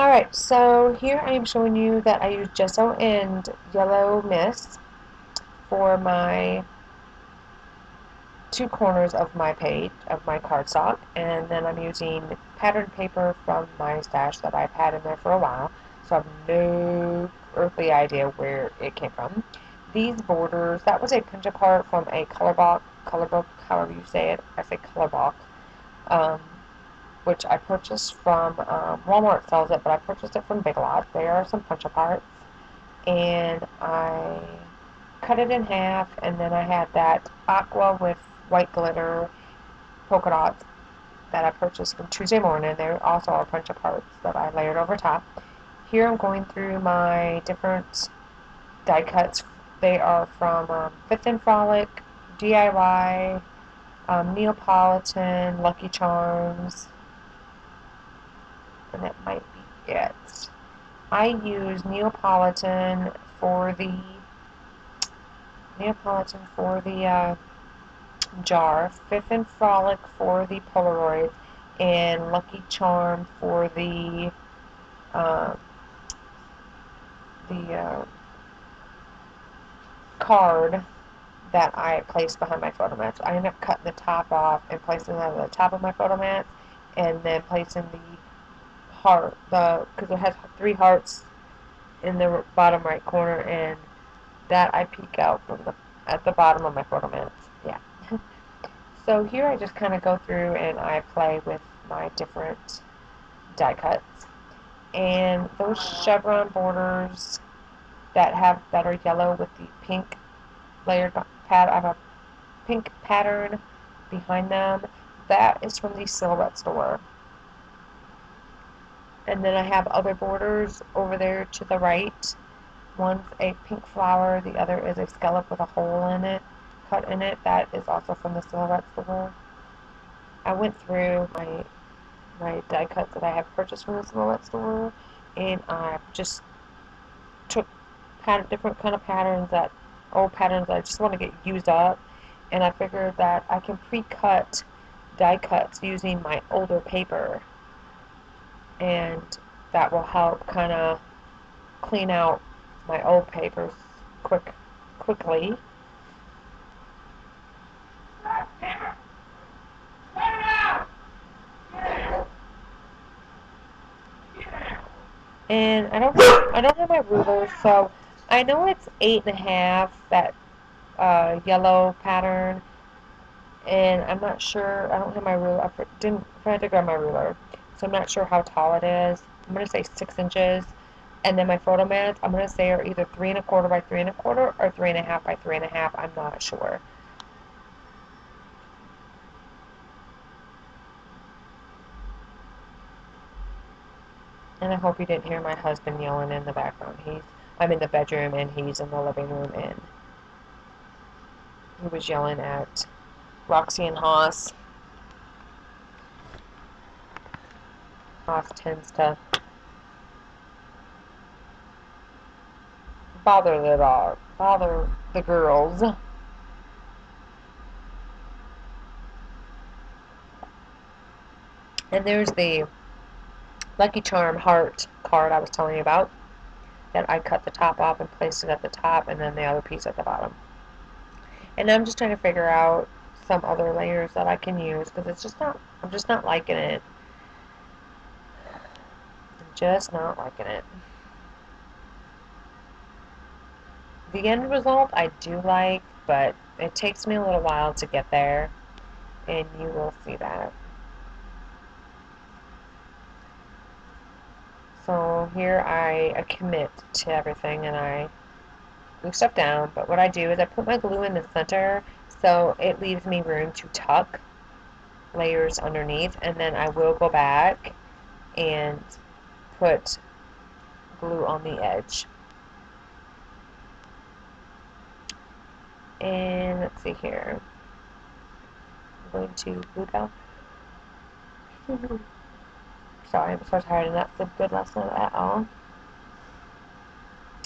Alright, so here I am showing you that I use gesso and yellow mist for my two corners of my page, of my cardstock, and then I'm using patterned paper from my stash that I've had in there for a while, so I have no earthly idea where it came from. These borders, that was a punch apart from a color book, however you say it, I say color book, um, which I purchased from, Walmart sells it, but I purchased it from Big Lots. They are some punch aparts, and I cut it in half, and then I had that aqua with white glitter polka dots that I purchased from Tuesday Morning. They also are punch aparts that I layered over top. Here I'm going through my different die cuts. They are from Fifth and Frolic, DIY, Neapolitan, Lucky Charms, and that might be it. I use Neapolitan for the jar, Fifth and Frolic for the Polaroid, and Lucky Charm for uh, the card that I placed behind my photo mats. I ended up cutting the top off and placing it on the top of my photo mats, and then placing the heart, because it has three hearts in the bottom right corner, and that I peek out from at the bottom of my photo mats. Yeah. So here I just kind of go through and I play with my different die cuts. And those chevron borders that are yellow with the pink layered pad, I have a pink pattern behind them. That is from the Silhouette store. And then I have other borders over there to the right. One's a pink flower, the other is a scallop with a hole in it, cut in it. That is also from the Silhouette store. I went through my die cuts that I have purchased from the Silhouette store, and I just took different kind of old patterns that I just want to get used up, and I figured that I can pre-cut die cuts using my older paper, and that will help kind of clean out my old papers quickly. And I don't have my ruler, so I know it's 8.5, that yellow pattern, and I'm not sure. I don't have my ruler. I forgot to grab my ruler, so I'm not sure how tall it is. I'm gonna say 6 inches, and then my photo mats, I'm gonna say, are either 3 1/4 by 3 1/4 or 3.5 by 3.5. I'm not sure. And I hope you didn't hear my husband yelling in the background. I'm in the bedroom and he's in the living room, and he was yelling at Roxy and Haas. Haas tends to bother the girls. And there's the Lucky Charm heart card I was telling you about, that I cut the top off and placed it at the top, and then the other piece at the bottom. And I'm just trying to figure out some other layers that I can use, because I'm just not liking it. I'm just not liking it. The end result I do like, but it takes me a little while to get there, and you will see that. So here I commit to everything, and I glue stuff down, but what I do is I put my glue in the center, so it leaves me room to tuck layers underneath, and then I will go back and put glue on the edge. And let's see here. I'm going to glue down. Sorry, I'm so tired, and that's a good lesson at all.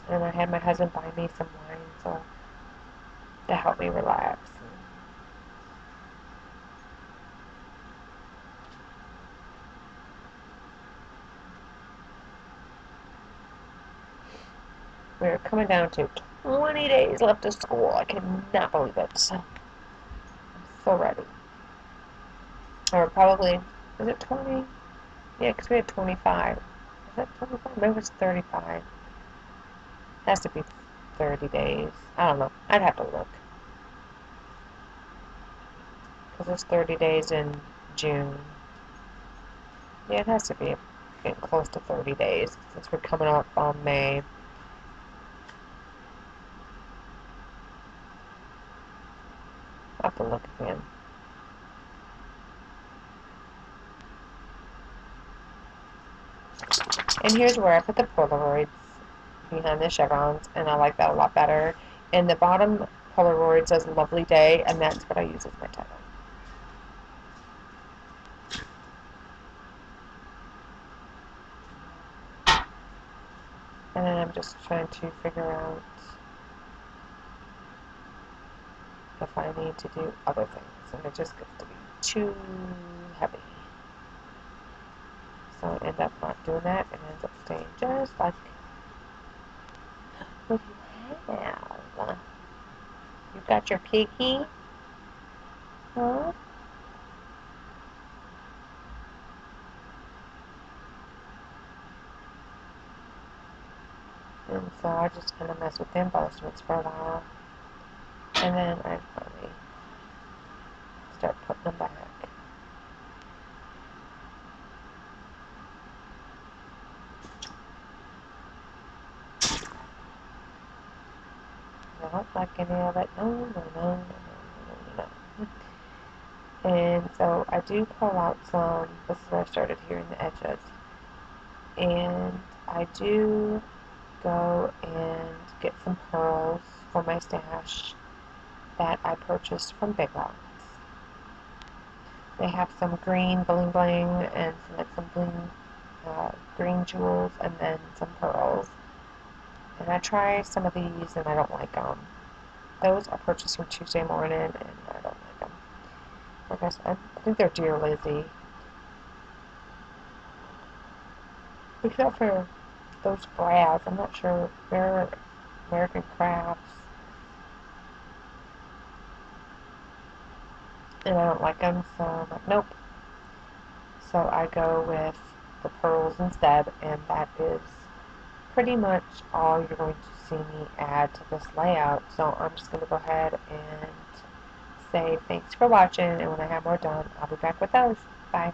And I had my husband buy me some wine, so to help me relax. We're coming down to 20 days left of school. I cannot believe it. I'm so ready. Or probably, is it 20? Yeah, because we had 25. Is that 25? Maybe it's 35. It has to be 30 days. I don't know. I'd have to look. Because it's 30 days in June. Yeah, it has to be getting close to 30 days since we're coming up on May. I'll have to look again. And here's where I put the Polaroids behind the chevrons, and I like that a lot better. And the bottom Polaroid says Lovely Day, and that's what I use as my title. And then I'm just trying to figure out if I need to do other things, and it just gets to be too heavy. So I end up not doing that, and ends up staying just like what you have. You got your piggy? Huh? And so I just kind of mess with the embellishments for a while. And then I finally start putting them back. I don't like any of it. No, no, no, no, no, no. And so I do pull out some. This is where I started here in the edges. And I do go and get some pearls for my stash that I purchased from Big Lots. They have some green bling bling and some bling green jewels and then some pearls. And I try some of these and I don't like them. Those I purchased from Tuesday Morning and I don't like them. Like I said, I think they're Dear Lizzie. Except for those brass. I'm not sure. They're American Crafts. And I don't like them, so I'm like, nope. So I go with the pearls instead, and that is pretty much all you're going to see me add to this layout. So I'm just going to go ahead and say thanks for watching, and when I have more done, I'll be back with those. Bye.